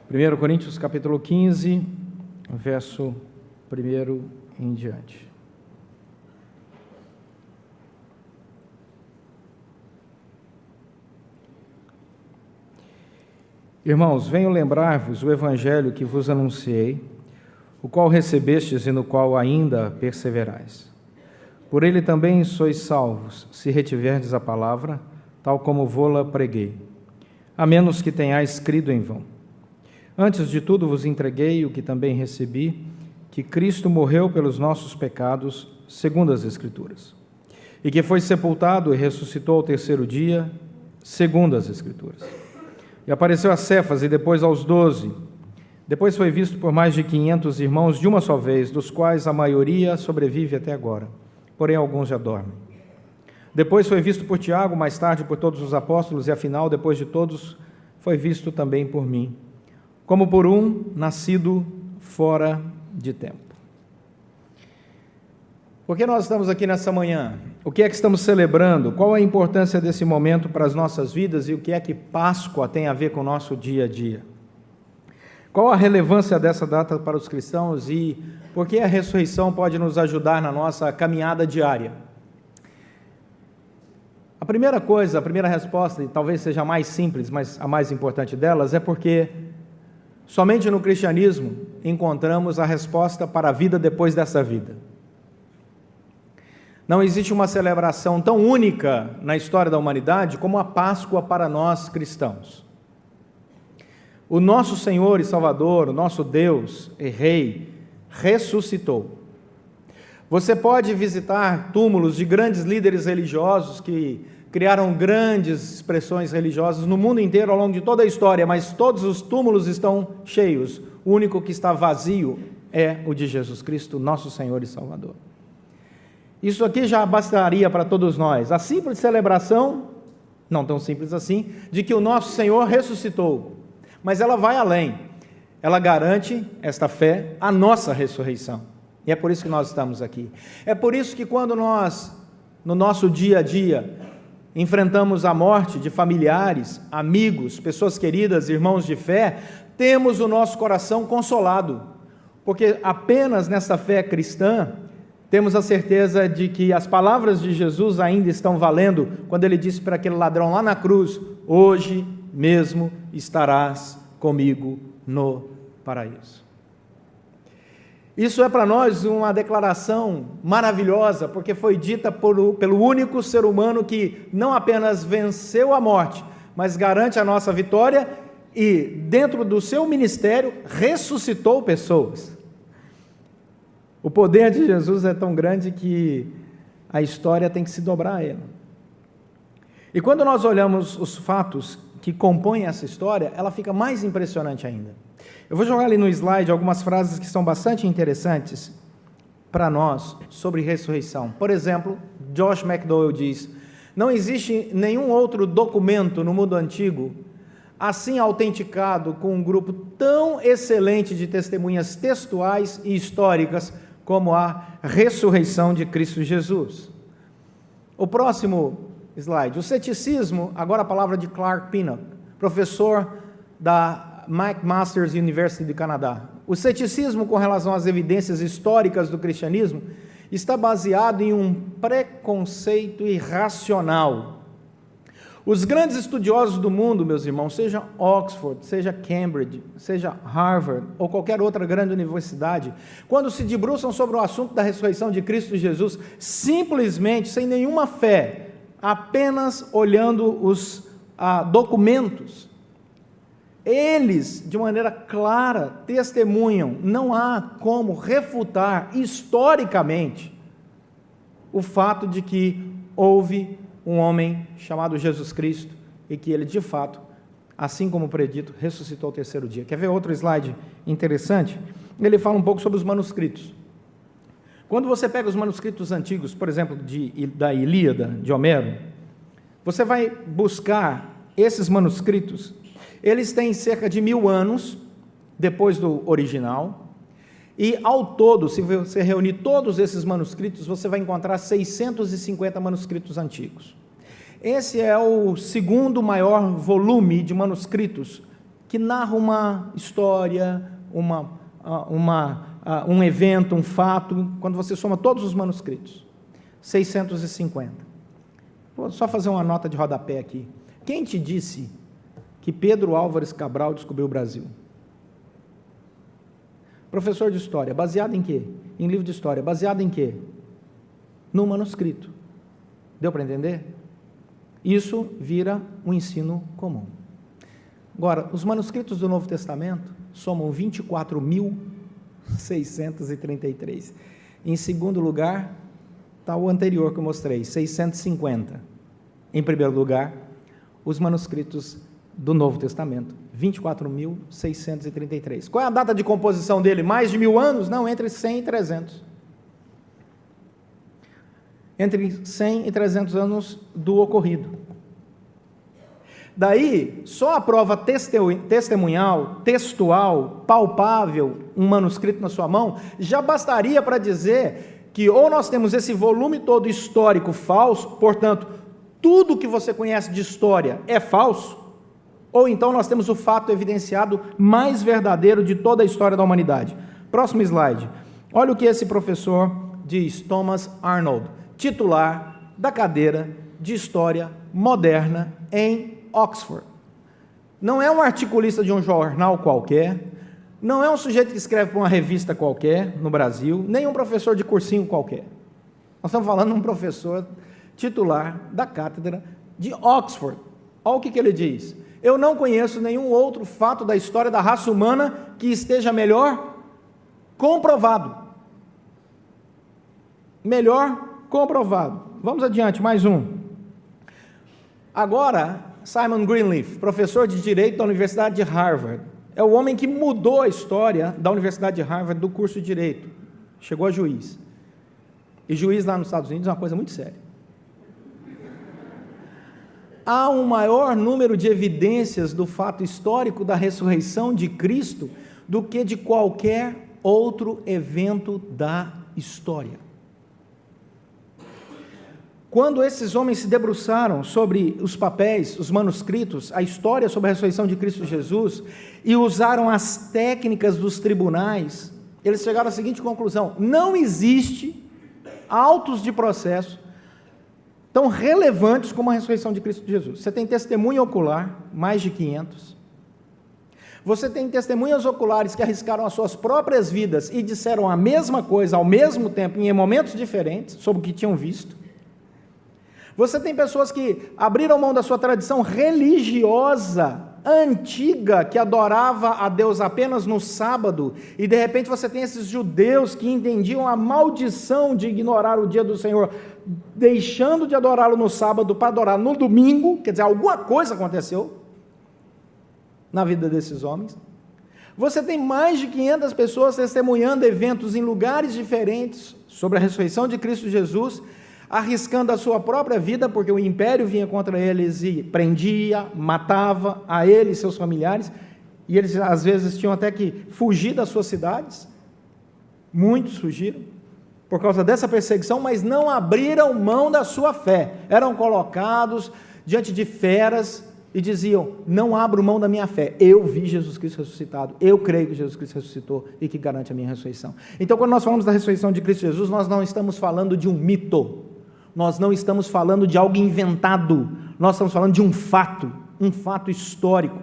1 Coríntios capítulo 15, verso 1 em diante. Irmãos, venho lembrar-vos o evangelho que vos anunciei, o qual recebestes e no qual ainda perseverais. Por ele também sois salvos, se retiverdes a palavra, tal como vô-la preguei, a menos que tenhais crido em vão. Antes de tudo vos entreguei o que também recebi, que Cristo morreu pelos nossos pecados, segundo as Escrituras, e que foi sepultado e ressuscitou ao terceiro dia, segundo as Escrituras. E apareceu a Cefas e depois aos 12. Depois foi visto por mais de 500 irmãos de uma só vez, dos quais a maioria sobrevive até agora, porém alguns já dormem. Depois foi visto por Tiago, mais tarde por todos os apóstolos, e afinal, depois de todos, foi visto também por mim, como por um nascido fora de tempo. Por que nós estamos aqui nessa manhã? O que é que estamos celebrando? Qual a importância desse momento para as nossas vidas e o que é que Páscoa tem a ver com o nosso dia a dia? Qual a relevância dessa data para os cristãos e por que a ressurreição pode nos ajudar na nossa caminhada diária? A primeira coisa, a primeira resposta, e talvez seja a mais simples, mas a mais importante delas, é porque somente no cristianismo encontramos a resposta para a vida depois dessa vida. Não existe uma celebração tão única na história da humanidade como a Páscoa para nós cristãos. O nosso Senhor e Salvador, o nosso Deus e Rei, ressuscitou. Você pode visitar túmulos de grandes líderes religiosos que criaram grandes expressões religiosas no mundo inteiro ao longo de toda a história, mas todos os túmulos estão cheios. O único que está vazio é o de Jesus Cristo, nosso Senhor e Salvador. Isso aqui já bastaria para todos nós. A simples celebração, não tão simples assim, de que o nosso Senhor ressuscitou. Mas ela vai além. Ela garante, esta fé, a nossa ressurreição. E é por isso que nós estamos aqui. É por isso que quando nós, no nosso dia a dia, enfrentamos a morte de familiares, amigos, pessoas queridas, irmãos de fé, temos o nosso coração consolado. Porque apenas nessa fé cristã, temos a certeza de que as palavras de Jesus ainda estão valendo, quando ele disse para aquele ladrão lá na cruz: hoje mesmo estarás comigo no paraíso. Isso é para nós uma declaração maravilhosa, porque foi dita pelo único ser humano que não apenas venceu a morte, mas garante a nossa vitória e, dentro do seu ministério, ressuscitou pessoas. O poder de Jesus é tão grande que a história tem que se dobrar a ele. E quando nós olhamos os fatos que compõem essa história, ela fica mais impressionante ainda. Eu vou jogar ali no slide algumas frases que são bastante interessantes para nós sobre ressurreição. Por exemplo, Josh McDowell diz: não existe nenhum outro documento no mundo antigo assim autenticado com um grupo tão excelente de testemunhas textuais e históricas como a ressurreição de Cristo Jesus. O próximo slide, o ceticismo, agora a palavra de Clark Pinnock, professor da McMaster's University de Canadá. O ceticismo com relação às evidências históricas do cristianismo está baseado em um preconceito irracional. Os grandes estudiosos do mundo, meus irmãos, seja Oxford, seja Cambridge, seja Harvard ou qualquer outra grande universidade, quando se debruçam sobre o assunto da ressurreição de Cristo Jesus, simplesmente, sem nenhuma fé, apenas olhando os documentos, eles, de maneira clara, testemunham, não há como refutar historicamente o fato de que houve um homem chamado Jesus Cristo e que ele, de fato, assim como predito, ressuscitou ao terceiro dia. Quer ver outro slide interessante? Ele fala um pouco sobre os manuscritos. Quando você pega os manuscritos antigos, por exemplo, da Ilíada, de Homero, você vai buscar esses manuscritos, eles têm cerca de 1000 anos depois do original, e ao todo, se você reunir todos esses manuscritos, você vai encontrar 650 manuscritos antigos. Esse é o segundo maior volume de manuscritos que narra uma história, um evento, um fato, quando você soma todos os manuscritos. 650. Vou só fazer uma nota de rodapé aqui. Quem te disse que Pedro Álvares Cabral descobriu o Brasil? Professor de história, baseado em quê? Em livro de história, baseado em quê? No manuscrito. Deu para entender? Isso vira um ensino comum. Agora, os manuscritos do Novo Testamento somam 24.633. Em segundo lugar, está o anterior que eu mostrei, 650. Em primeiro lugar, os manuscritos do Novo Testamento, 24.633. Qual é a data de composição dele? Mais de 1000 anos? Não, entre 100 e 300. Entre 100 e 300 anos do ocorrido. Daí, só a prova testemunhal, textual, palpável, um manuscrito na sua mão, já bastaria para dizer que ou nós temos esse volume todo histórico falso, portanto, tudo que você conhece de história é falso, ou então nós temos o fato evidenciado mais verdadeiro de toda a história da humanidade. Próximo slide. Olha o que esse professor diz, Thomas Arnold, titular da cadeira de História Moderna em Oxford. Não é um articulista de um jornal qualquer, não é um sujeito que escreve para uma revista qualquer no Brasil, nem um professor de cursinho qualquer. Nós estamos falando de um professor titular da cátedra de Oxford. Olha o que ele diz. Eu não conheço nenhum outro fato da história da raça humana que esteja melhor comprovado. Melhor comprovado. Vamos adiante, mais um. Agora, Simon Greenleaf, professor de Direito da Universidade de Harvard, é o homem que mudou a história da Universidade de Harvard do curso de Direito. Chegou a juiz. E juiz lá nos Estados Unidos é uma coisa muito séria. Há um maior número de evidências do fato histórico da ressurreição de Cristo do que de qualquer outro evento da história. Quando esses homens se debruçaram sobre os papéis, os manuscritos, a história sobre a ressurreição de Cristo Jesus, e usaram as técnicas dos tribunais, eles chegaram à seguinte conclusão: não existe autos de processo tão relevantes como a ressurreição de Cristo Jesus. Você tem testemunho ocular, mais de 500. Você tem testemunhas oculares que arriscaram as suas próprias vidas e disseram a mesma coisa ao mesmo tempo, em momentos diferentes, sobre o que tinham visto. Você tem pessoas que abriram mão da sua tradição religiosa, antiga, que adorava a Deus apenas no sábado, e de repente você tem esses judeus que entendiam a maldição de ignorar o dia do Senhor, deixando de adorá-lo no sábado para adorar no domingo. Quer dizer, alguma coisa aconteceu na vida desses homens. Você tem mais de 500 pessoas testemunhando eventos em lugares diferentes sobre a ressurreição de Cristo Jesus, arriscando a sua própria vida, porque o império vinha contra eles e prendia, matava a eles e seus familiares, e eles às vezes tinham até que fugir das suas cidades. Muitos fugiram por causa dessa perseguição, mas não abriram mão da sua fé. Eram colocados diante de feras e diziam: não abro mão da minha fé, eu vi Jesus Cristo ressuscitado, eu creio que Jesus Cristo ressuscitou e que garante a minha ressurreição. Então, quando nós falamos da ressurreição de Cristo Jesus, nós não estamos falando de um mito, nós não estamos falando de algo inventado, nós estamos falando de um fato histórico.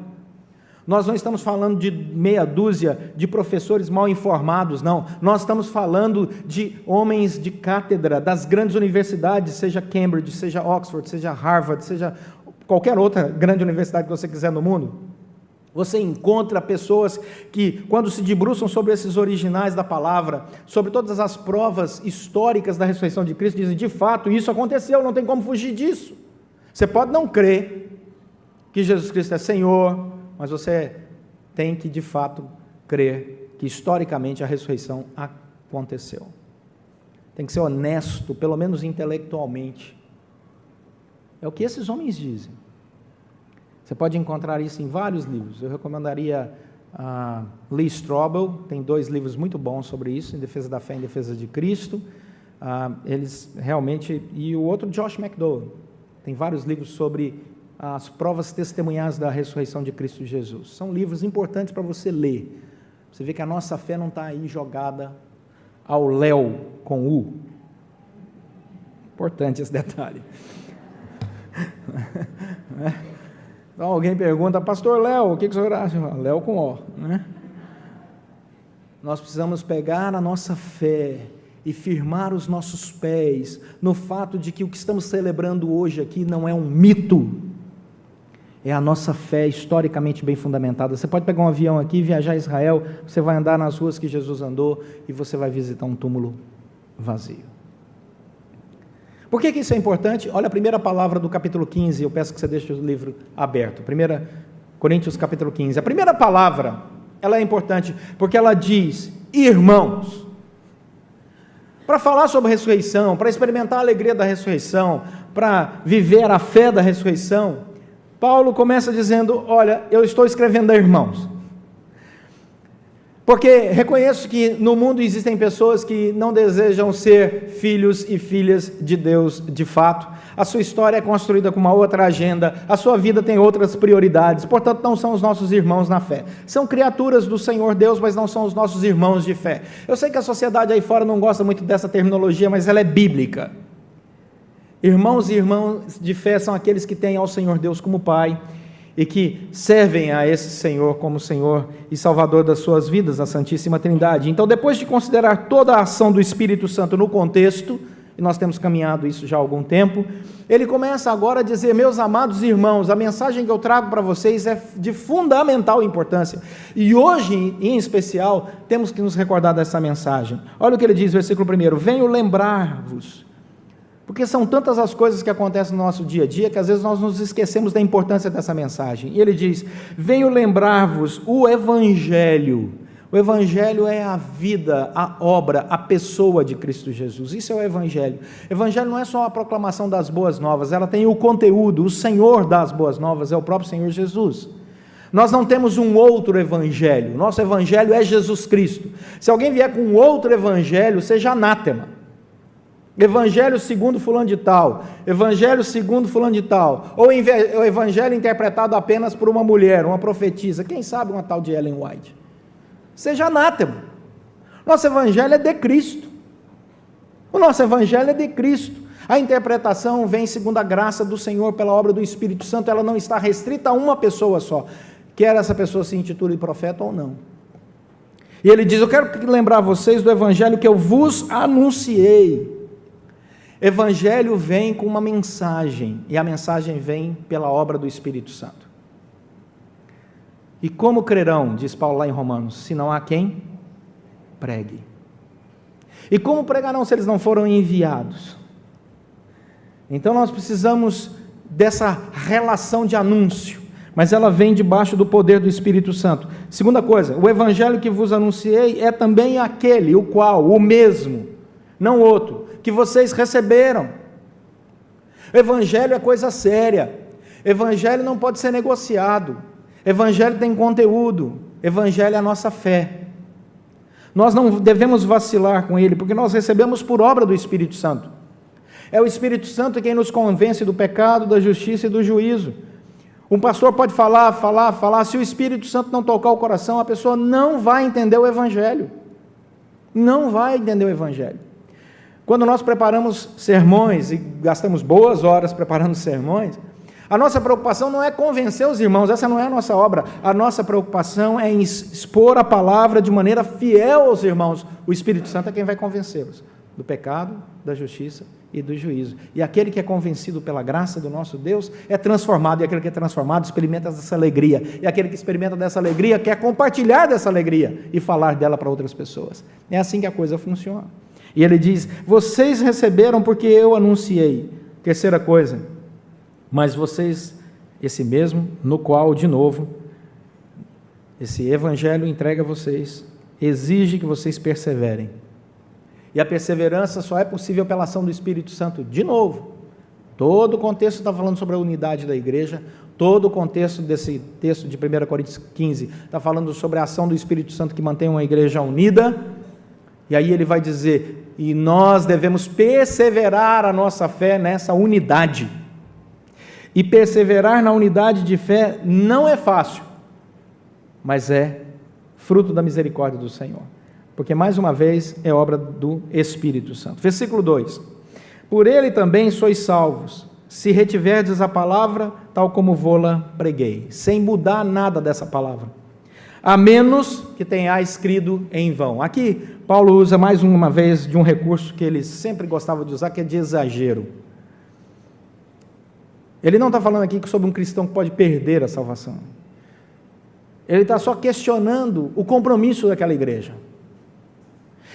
Nós não estamos falando de meia dúzia de professores mal informados, não. Nós estamos falando de homens de cátedra das grandes universidades, seja Cambridge, seja Oxford, seja Harvard, seja qualquer outra grande universidade que você quiser no mundo. Você encontra pessoas que, quando se debruçam sobre esses originais da palavra, sobre todas as provas históricas da ressurreição de Cristo, dizem: de fato, isso aconteceu, não tem como fugir disso. Você pode não crer que Jesus Cristo é Senhor, mas você tem que, de fato, crer que, historicamente, a ressurreição aconteceu. Tem que ser honesto, pelo menos intelectualmente. É o que esses homens dizem. Você pode encontrar isso em vários livros. Eu recomendaria Lee Strobel, tem 2 livros muito bons sobre isso, Em Defesa da Fé e Em Defesa de Cristo. Eles realmente... E o outro, Josh McDowell, tem vários livros sobre As Provas Testemunhais da Ressurreição de Cristo Jesus. São livros importantes para você ler. Você vê que a nossa fé não está aí jogada ao léu com U. Importante esse detalhe. Então alguém pergunta, pastor Léo, o que o senhor acha? Léo com O, né? Nós precisamos pegar a nossa fé e firmar os nossos pés no fato de que o que estamos celebrando hoje aqui não é um mito, é a nossa fé historicamente bem fundamentada. Você pode pegar um avião aqui, viajar a Israel, você vai andar nas ruas que Jesus andou e você vai visitar um túmulo vazio. Por que isso é importante? Olha a primeira palavra do capítulo 15, eu peço que você deixe o livro aberto, 1 Coríntios capítulo 15, a primeira palavra, ela é importante, porque ela diz, irmãos. Para falar sobre a ressurreição, para experimentar a alegria da ressurreição, para viver a fé da ressurreição, Paulo começa dizendo, olha, eu estou escrevendo a irmãos, porque reconheço que no mundo existem pessoas que não desejam ser filhos e filhas de Deus de fato, a sua história é construída com uma outra agenda, a sua vida tem outras prioridades, portanto não são os nossos irmãos na fé, são criaturas do Senhor Deus, mas não são os nossos irmãos de fé. Eu sei que a sociedade aí fora não gosta muito dessa terminologia, mas ela é bíblica. Irmãos e irmãs de fé são aqueles que têm ao Senhor Deus como Pai, e que servem a esse Senhor como Senhor e Salvador das suas vidas, a Santíssima Trindade. Então, depois de considerar toda a ação do Espírito Santo no contexto, e nós temos caminhado isso já há algum tempo, ele começa agora a dizer, meus amados irmãos, a mensagem que eu trago para vocês é de fundamental importância, e hoje, em especial, temos que nos recordar dessa mensagem. Olha o que ele diz, versículo 1, venho lembrar-vos, porque são tantas as coisas que acontecem no nosso dia a dia, que às vezes nós nos esquecemos da importância dessa mensagem. E ele diz, venho lembrar-vos o Evangelho. O Evangelho é a vida, a obra, a pessoa de Cristo Jesus. Isso é o Evangelho. O Evangelho não é só a proclamação das boas novas, ela tem o conteúdo, o Senhor das boas novas é o próprio Senhor Jesus. Nós não temos um outro Evangelho, nosso Evangelho é Jesus Cristo. Se alguém vier com outro Evangelho, seja anátema. Evangelho segundo fulano de tal, Evangelho segundo fulano de tal, ou o Evangelho interpretado apenas por uma mulher, uma profetisa, quem sabe uma tal de Ellen White, seja anátema. Nosso Evangelho é de Cristo, o nosso Evangelho é de Cristo, a interpretação vem segundo a graça do Senhor pela obra do Espírito Santo, ela não está restrita a uma pessoa só, quer essa pessoa se intitule profeta ou não. E ele diz, eu quero lembrar vocês do Evangelho que eu vos anunciei. Evangelho vem com uma mensagem, e a mensagem vem pela obra do Espírito Santo. E como crerão, diz Paulo lá em Romanos, se não há quem pregue? E como pregarão se eles não foram enviados? Então nós precisamos dessa relação de anúncio, mas ela vem debaixo do poder do Espírito Santo. Segunda coisa, o Evangelho que vos anunciei é também aquele, o qual, o mesmo, não outro, que vocês receberam. Evangelho é coisa séria, Evangelho não pode ser negociado, Evangelho tem conteúdo, Evangelho é a nossa fé, nós não devemos vacilar com ele, porque nós recebemos por obra do Espírito Santo, é o Espírito Santo quem nos convence do pecado, da justiça e do juízo. Um pastor pode falar, se o Espírito Santo não tocar o coração, a pessoa não vai entender o Evangelho, não vai entender o Evangelho. Quando nós preparamos sermões e gastamos boas horas preparando sermões, a nossa preocupação não é convencer os irmãos, essa não é a nossa obra, a nossa preocupação é em expor a palavra de maneira fiel aos irmãos. O Espírito Santo é quem vai convencê-los do pecado, da justiça e do juízo. E aquele que é convencido pela graça do nosso Deus é transformado, e aquele que é transformado experimenta dessa alegria, e aquele que experimenta dessa alegria quer compartilhar dessa alegria e falar dela para outras pessoas. É assim que a coisa funciona. E ele diz, vocês receberam porque eu anunciei. Terceira coisa, mas vocês, esse mesmo, no qual, de novo, esse Evangelho entrega a vocês, exige que vocês perseverem. E a perseverança só é possível pela ação do Espírito Santo. De novo, todo o contexto está falando sobre a unidade da igreja, todo o contexto desse texto de 1 Coríntios 15 está falando sobre a ação do Espírito Santo que mantém uma igreja unida. E aí ele vai dizer, e nós devemos perseverar a nossa fé nessa unidade. E perseverar na unidade de fé não é fácil, mas é fruto da misericórdia do Senhor. Porque, mais uma vez, é obra do Espírito Santo. Versículo 2: por ele também sois salvos, se retiverdes a palavra, tal como vô-la preguei, sem mudar nada dessa palavra, a menos que tenhais crido em vão. Aqui, Paulo usa mais uma vez de um recurso que ele sempre gostava de usar, que é de exagero. Ele não está falando aqui sobre um cristão que pode perder a salvação. Ele está só questionando o compromisso daquela igreja.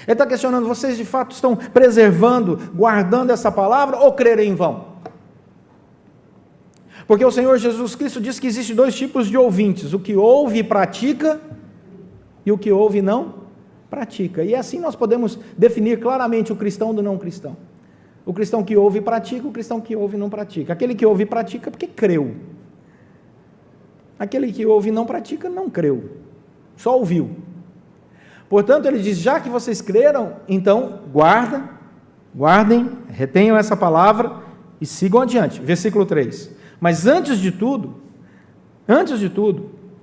Ele está questionando: vocês de fato estão preservando, guardando essa palavra, ou crerem em vão? Porque o Senhor Jesus Cristo diz que existem dois tipos de ouvintes: o que ouve e pratica, e o que ouve e não pratica. E assim nós podemos definir claramente o cristão do não cristão. O cristão que ouve e pratica, o cristão que ouve e não pratica. Aquele que ouve e pratica porque creu. Aquele que ouve e não pratica, não creu, só ouviu. Portanto, ele diz: já que vocês creram, então guardem, retenham essa palavra e sigam adiante. Versículo 3: mas antes de tudo,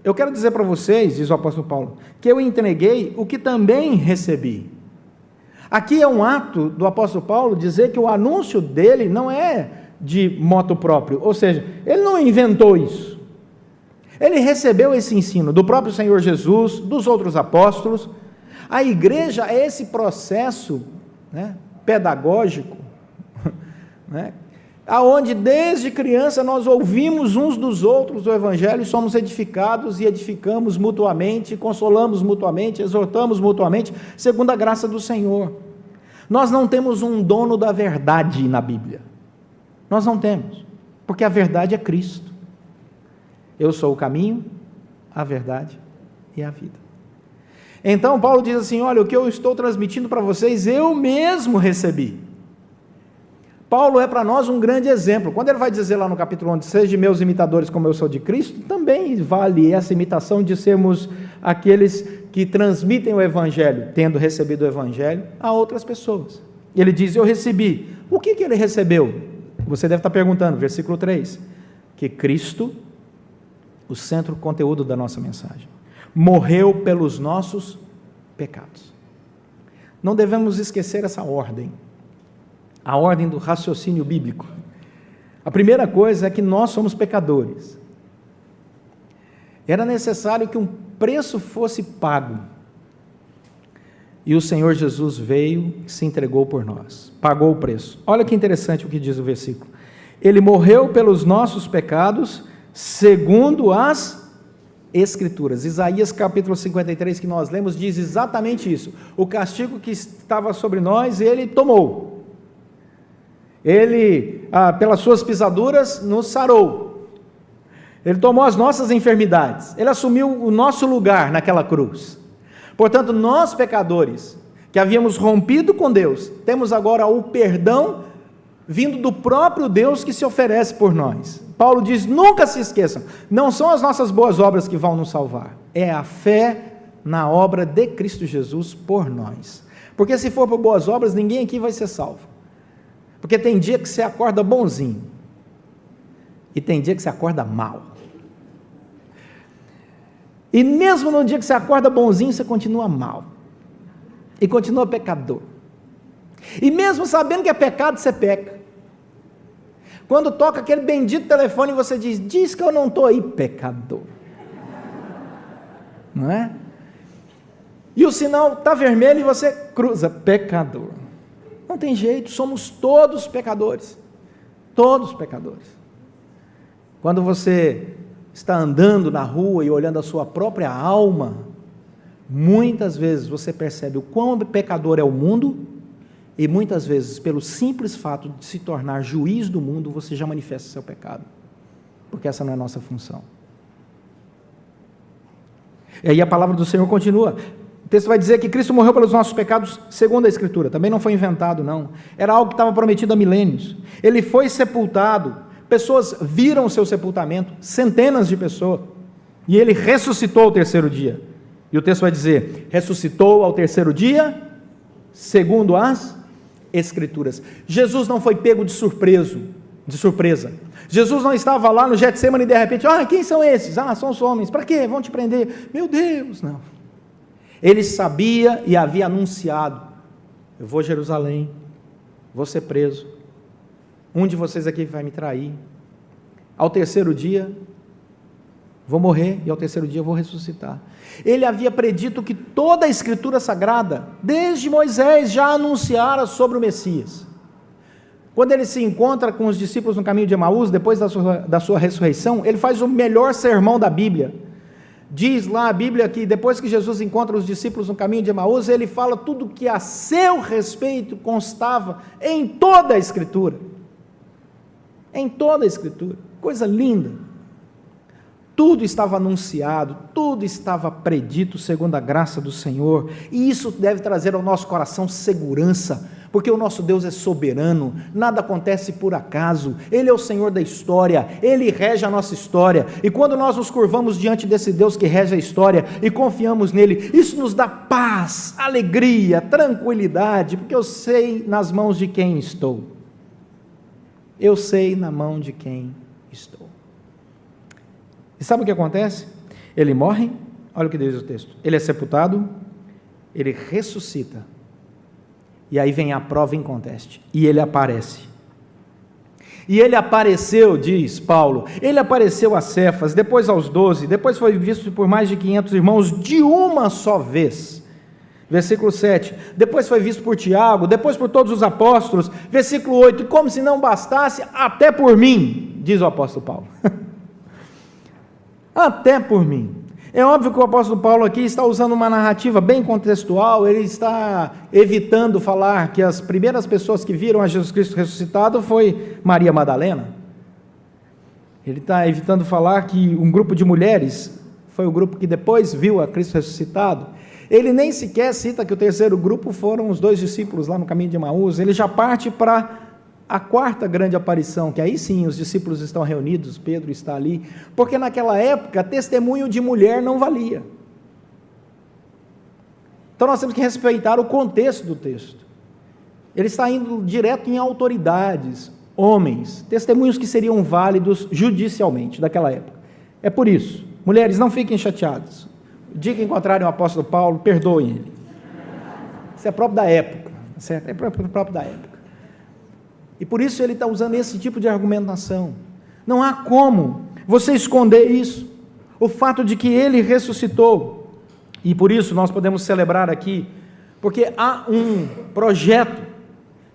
eu quero dizer para vocês, diz o apóstolo Paulo, que eu entreguei o que também recebi. Aqui é um ato do apóstolo Paulo dizer que o anúncio dele não é de motu próprio, ou seja, ele não inventou isso. Ele recebeu esse ensino do próprio Senhor Jesus, dos outros apóstolos. A igreja é esse processo, pedagógico, aonde desde criança nós ouvimos uns dos outros o Evangelho, somos edificados e edificamos mutuamente, consolamos mutuamente, exortamos mutuamente, segundo a graça do Senhor. Nós não temos um dono da verdade na Bíblia, nós não temos, porque a verdade é Cristo. Eu sou o caminho, a verdade e a vida. Então Paulo diz assim: olha, o que eu estou transmitindo para vocês, eu mesmo recebi. Paulo é para nós um grande exemplo. Quando ele vai dizer lá no capítulo 11, sejam meus imitadores como eu sou de Cristo, também vale essa imitação de sermos aqueles que transmitem o Evangelho, tendo recebido o Evangelho, a outras pessoas. Ele diz: eu recebi. O que ele recebeu? Você deve estar perguntando, versículo 3, que Cristo, o centro conteúdo da nossa mensagem, morreu pelos nossos pecados. Não devemos esquecer essa ordem, a ordem do raciocínio bíblico. A primeira coisa é que nós somos pecadores. Era necessário que um preço fosse pago, e o Senhor Jesus veio e se entregou por nós, pagou o preço. Olha que interessante o que diz o versículo: ele morreu pelos nossos pecados, segundo as Escrituras. Isaías capítulo 53 que nós lemos diz exatamente isso: o castigo que estava sobre nós, ele tomou. Ele, pelas suas pisaduras, nos sarou. Ele tomou as nossas enfermidades. Ele assumiu o nosso lugar naquela cruz. Portanto, nós pecadores, que havíamos rompido com Deus, temos agora o perdão vindo do próprio Deus que se oferece por nós. Paulo diz: nunca se esqueçam, não são as nossas boas obras que vão nos salvar, é a fé na obra de Cristo Jesus por nós. Porque se for por boas obras, ninguém aqui vai ser salvo. Porque tem dia que você acorda bonzinho, e tem dia que você acorda mal. E mesmo no dia que você acorda bonzinho, você continua mal, e continua pecador. E mesmo sabendo que é pecado, você peca. Quando toca aquele bendito telefone, você diz que eu não estou aí, pecador. Não é? E o sinal está vermelho e você cruza, pecador. Não tem jeito, somos todos pecadores. Todos pecadores. Quando você está andando na rua e olhando a sua própria alma, muitas vezes você percebe o quão pecador é o mundo, e muitas vezes, pelo simples fato de se tornar juiz do mundo, você já manifesta seu pecado, porque essa não é a nossa função. E aí a palavra do Senhor continua. O texto vai dizer que Cristo morreu pelos nossos pecados, segundo a Escritura. Também não foi inventado, não. Era algo que estava prometido há milênios. Ele foi sepultado, pessoas viram o seu sepultamento, centenas de pessoas, e ele ressuscitou ao terceiro dia. E o texto vai dizer: ressuscitou ao terceiro dia, segundo as Escrituras. Jesus não foi pego de surpresa. Jesus não estava lá no Getsemane e de repente, quem são esses? São os homens, para quê? Vão te prender. Meu Deus, não. Ele sabia e havia anunciado, eu vou a Jerusalém, vou ser preso, um de vocês aqui vai me trair, ao terceiro dia, vou morrer e ao terceiro dia vou ressuscitar. Ele havia predito que toda a Escritura Sagrada, desde Moisés, já anunciara sobre o Messias. Quando ele se encontra com os discípulos no caminho de Emaús, depois da sua ressurreição, ele faz o melhor sermão da Bíblia. Diz lá a Bíblia que depois que Jesus encontra os discípulos no caminho de Emaús, ele fala tudo que a seu respeito constava em toda a Escritura. Em toda a Escritura. Coisa linda. Tudo estava anunciado, tudo estava predito segundo a graça do Senhor, e isso deve trazer ao nosso coração segurança, porque o nosso Deus é soberano, nada acontece por acaso, Ele é o Senhor da história, Ele rege a nossa história, e quando nós nos curvamos diante desse Deus que rege a história, e confiamos nele, isso nos dá paz, alegria, tranquilidade, porque eu sei nas mãos de quem estou, eu sei na mão de quem estou. E sabe o que acontece? Ele morre, olha o que diz o texto, ele é sepultado, ele ressuscita, e aí vem a prova em conteste, e ele aparece. E ele apareceu, diz Paulo, ele apareceu a Cefas, depois aos 12, depois foi visto por mais de 500 irmãos de uma só vez. Versículo 7, depois foi visto por Tiago, depois por todos os apóstolos. Versículo 8, como se não bastasse, até por mim, diz o apóstolo Paulo. Até por mim. É óbvio que o apóstolo Paulo aqui está usando uma narrativa bem contextual, ele está evitando falar que as primeiras pessoas que viram a Jesus Cristo ressuscitado foi Maria Madalena. Ele está evitando falar que um grupo de mulheres foi o grupo que depois viu a Cristo ressuscitado. Ele nem sequer cita que o terceiro grupo foram os 2 discípulos lá no caminho de Emaús, ele já parte para a quarta grande aparição, que aí sim os discípulos estão reunidos, Pedro está ali, porque naquela época testemunho de mulher não valia. Então nós temos que respeitar o contexto do texto. Ele está indo direto em autoridades, homens, testemunhos que seriam válidos judicialmente daquela época. É por isso, mulheres, não fiquem chateadas. O dia que encontrarem o apóstolo Paulo, perdoem ele. Isso é próprio da época, certo? É próprio da época. E por isso ele está usando esse tipo de argumentação. Não há como você esconder isso, o fato de que ele ressuscitou, e por isso nós podemos celebrar aqui, porque há um projeto,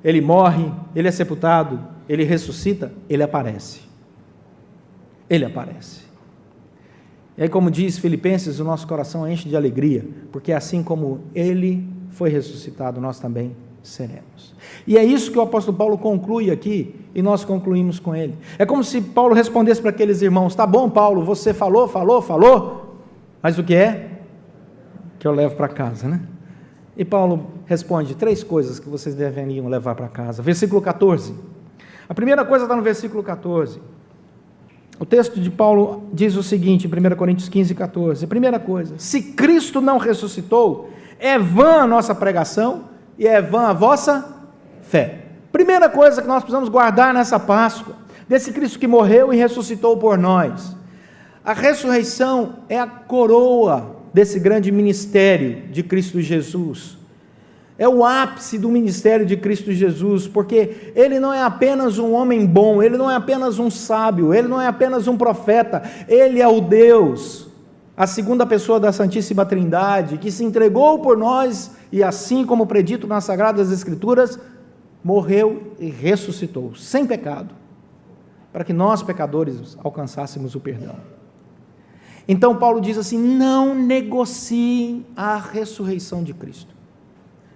ele morre, ele é sepultado, ele ressuscita, ele aparece. Ele aparece. E aí, como diz Filipenses, o nosso coração enche de alegria, porque assim como ele foi ressuscitado, nós também seremos. E é isso que o apóstolo Paulo conclui aqui, e nós concluímos com ele. É como se Paulo respondesse para aqueles irmãos: tá bom, Paulo, você falou, mas o que é? Que eu levo para casa, né? E Paulo responde 3 coisas que vocês deveriam levar para casa. Versículo 14. A primeira coisa está no versículo 14. O texto de Paulo diz o seguinte, em 1 Coríntios 15, 14. Primeira coisa: se Cristo não ressuscitou, é vã a nossa pregação, e é vã a vossa fé. Primeira coisa que nós precisamos guardar nessa Páscoa, desse Cristo que morreu e ressuscitou por nós. A ressurreição é a coroa desse grande ministério de Cristo Jesus. É o ápice do ministério de Cristo Jesus, porque ele não é apenas um homem bom, ele não é apenas um sábio, ele não é apenas um profeta, ele é o Deus, a segunda pessoa da Santíssima Trindade, que se entregou por nós e assim como predito nas Sagradas Escrituras, morreu e ressuscitou, sem pecado, para que nós pecadores alcançássemos o perdão. Então Paulo diz assim: não negociem a ressurreição de Cristo,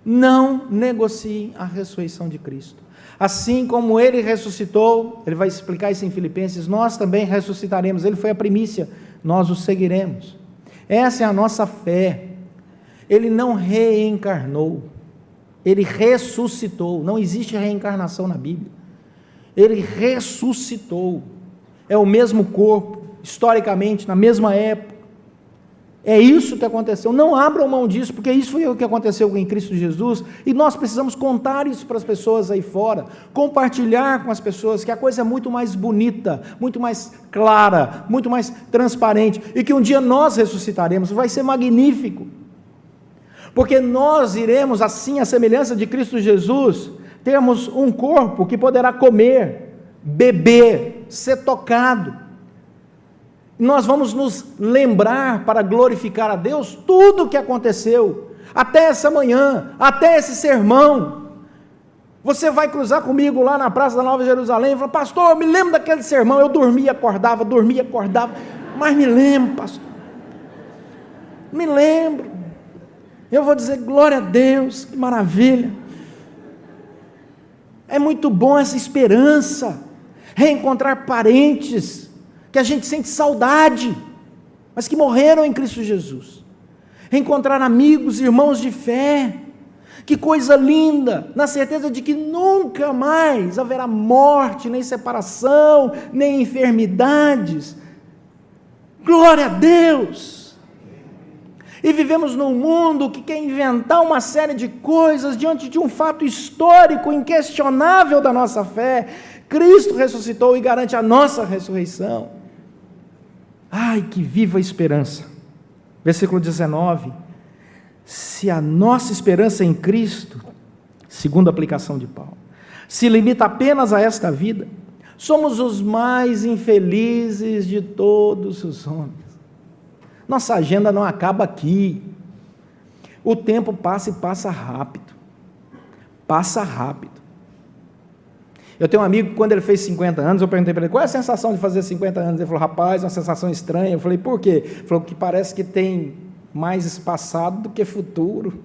não negociem a ressurreição de Cristo, assim como ele ressuscitou, ele vai explicar isso em Filipenses, nós também ressuscitaremos, ele foi a primícia, nós o seguiremos, essa é a nossa fé. Ele não reencarnou, ele ressuscitou, não existe reencarnação na Bíblia, ele ressuscitou, é o mesmo corpo, historicamente, na mesma época, É isso que aconteceu. Não abram mão disso, porque isso foi o que aconteceu em Cristo Jesus, e nós precisamos contar isso para as pessoas aí fora, compartilhar com as pessoas que a coisa é muito mais bonita, muito mais clara, muito mais transparente, e que um dia nós ressuscitaremos, vai ser magnífico, porque nós iremos, assim, à semelhança de Cristo Jesus, termos um corpo que poderá comer, beber, ser tocado. Nós vamos nos lembrar, para glorificar a Deus, tudo o que aconteceu, até essa manhã, até esse sermão. Você vai cruzar comigo lá na Praça da Nova Jerusalém e fala: pastor, eu me lembro daquele sermão, eu dormia, acordava, mas me lembro, pastor, me lembro. Eu vou dizer: glória a Deus, que maravilha. É muito bom essa esperança, reencontrar parentes que a gente sente saudade, mas que morreram em Cristo Jesus, reencontrar amigos, irmãos de fé, que coisa linda, na certeza de que nunca mais haverá morte, nem separação, nem enfermidades. Glória a Deus! E vivemos num mundo que quer inventar uma série de coisas diante de um fato histórico, inquestionável da nossa fé. Cristo ressuscitou e garante a nossa ressurreição. Ai, que viva esperança! Versículo 19: se a nossa esperança em Cristo, segundo a aplicação de Paulo, se limita apenas a esta vida, somos os mais infelizes de todos os homens. Nossa agenda não acaba aqui. O tempo passa e passa rápido. Passa rápido. Eu tenho um amigo que, quando ele fez 50 anos, eu perguntei para ele: qual é a sensação de fazer 50 anos? Ele falou: rapaz, é uma sensação estranha. Eu falei: por quê? Ele falou que parece que tem mais passado do que futuro.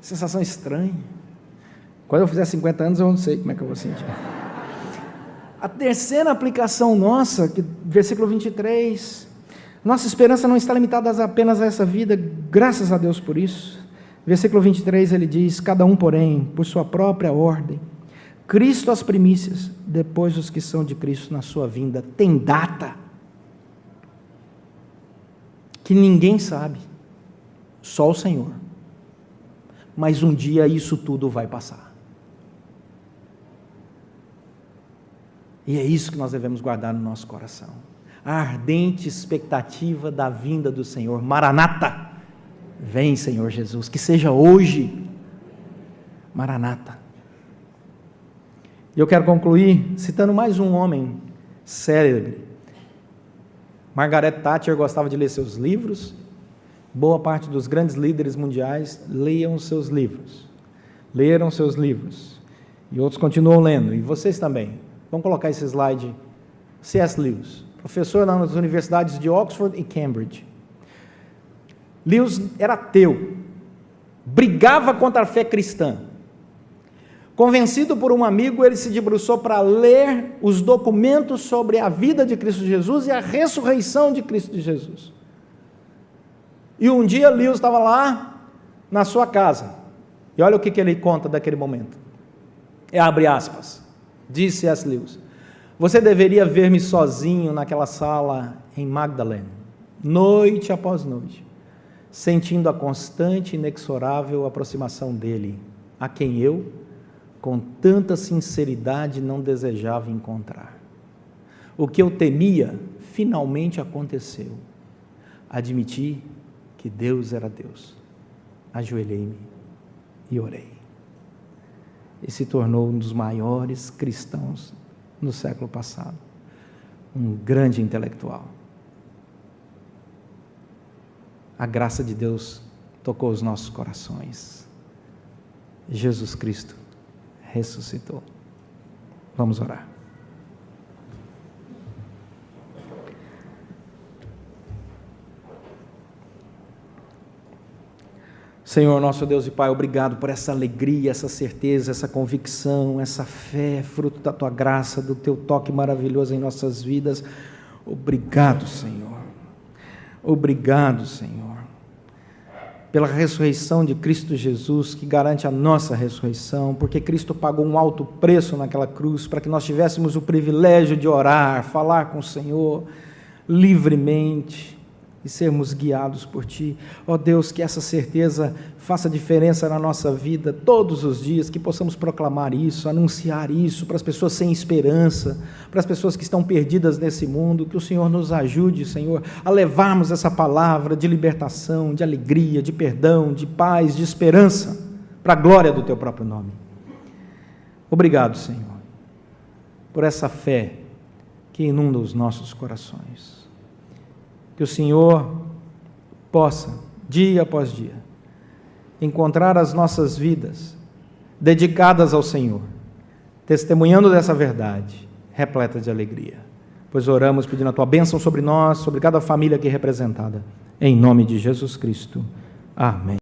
Sensação estranha. Quando eu fizer 50 anos, eu não sei como é que eu vou sentir. A terceira aplicação nossa, versículo 23, nossa esperança não está limitada apenas a essa vida, graças a Deus por isso. Versículo 23, ele diz: cada um, porém, por sua própria ordem, Cristo as primícias, depois os que são de Cristo na sua vinda. Tem data que ninguém sabe, só o Senhor, mas um dia isso tudo vai passar, e é isso que nós devemos guardar no nosso coração, a ardente expectativa da vinda do Senhor. Maranata, vem Senhor Jesus, que seja hoje. Maranata. E eu quero concluir citando mais um homem célebre. Margaret Thatcher gostava de ler seus livros. Boa parte dos grandes líderes mundiais leiam seus livros. Leram seus livros. E outros continuam lendo. E vocês também. Vamos colocar esse slide. C.S. Lewis, professor nas universidades de Oxford e Cambridge. Lewis era ateu, brigava contra a fé cristã. Convencido por um amigo, ele se debruçou para ler os documentos sobre a vida de Cristo Jesus e a ressurreição de Cristo Jesus. E um dia Lewis estava lá na sua casa, e olha o que ele conta daquele momento. Abre aspas, disse C.S. Lewis: você deveria ver-me sozinho naquela sala em Magdalene, noite após noite, sentindo a constante e inexorável aproximação dele, a quem eu, com tanta sinceridade, não desejava encontrar. O que eu temia, finalmente aconteceu. Admiti que Deus era Deus. Ajoelhei-me e orei. E se tornou um dos maiores cristãos no século passado. Um grande intelectual. A graça de Deus tocou os nossos corações. Jesus Cristo ressuscitou. Vamos orar. Senhor, nosso Deus e Pai, obrigado por essa alegria, essa certeza, essa convicção, essa fé, fruto da Tua graça, do Teu toque maravilhoso em nossas vidas. Obrigado, Senhor. Obrigado, Senhor. pela ressurreição de Cristo Jesus, que garante a nossa ressurreição, porque Cristo pagou um alto preço naquela cruz, para que nós tivéssemos o privilégio de orar, falar com o Senhor livremente e sermos guiados por Ti. Ó Deus, que essa certeza faça diferença na nossa vida todos os dias, que possamos proclamar isso, anunciar isso para as pessoas sem esperança, para as pessoas que estão perdidas nesse mundo, que o Senhor nos ajude, Senhor, a levarmos essa palavra de libertação, de alegria, de perdão, de paz, de esperança, para a glória do Teu próprio nome. Obrigado, Senhor, por essa fé que inunda os nossos corações. Que o Senhor possa, dia após dia, encontrar as nossas vidas dedicadas ao Senhor, testemunhando dessa verdade, repleta de alegria. Pois oramos pedindo a Tua bênção sobre nós, sobre cada família aqui representada. Em nome de Jesus Cristo. Amém.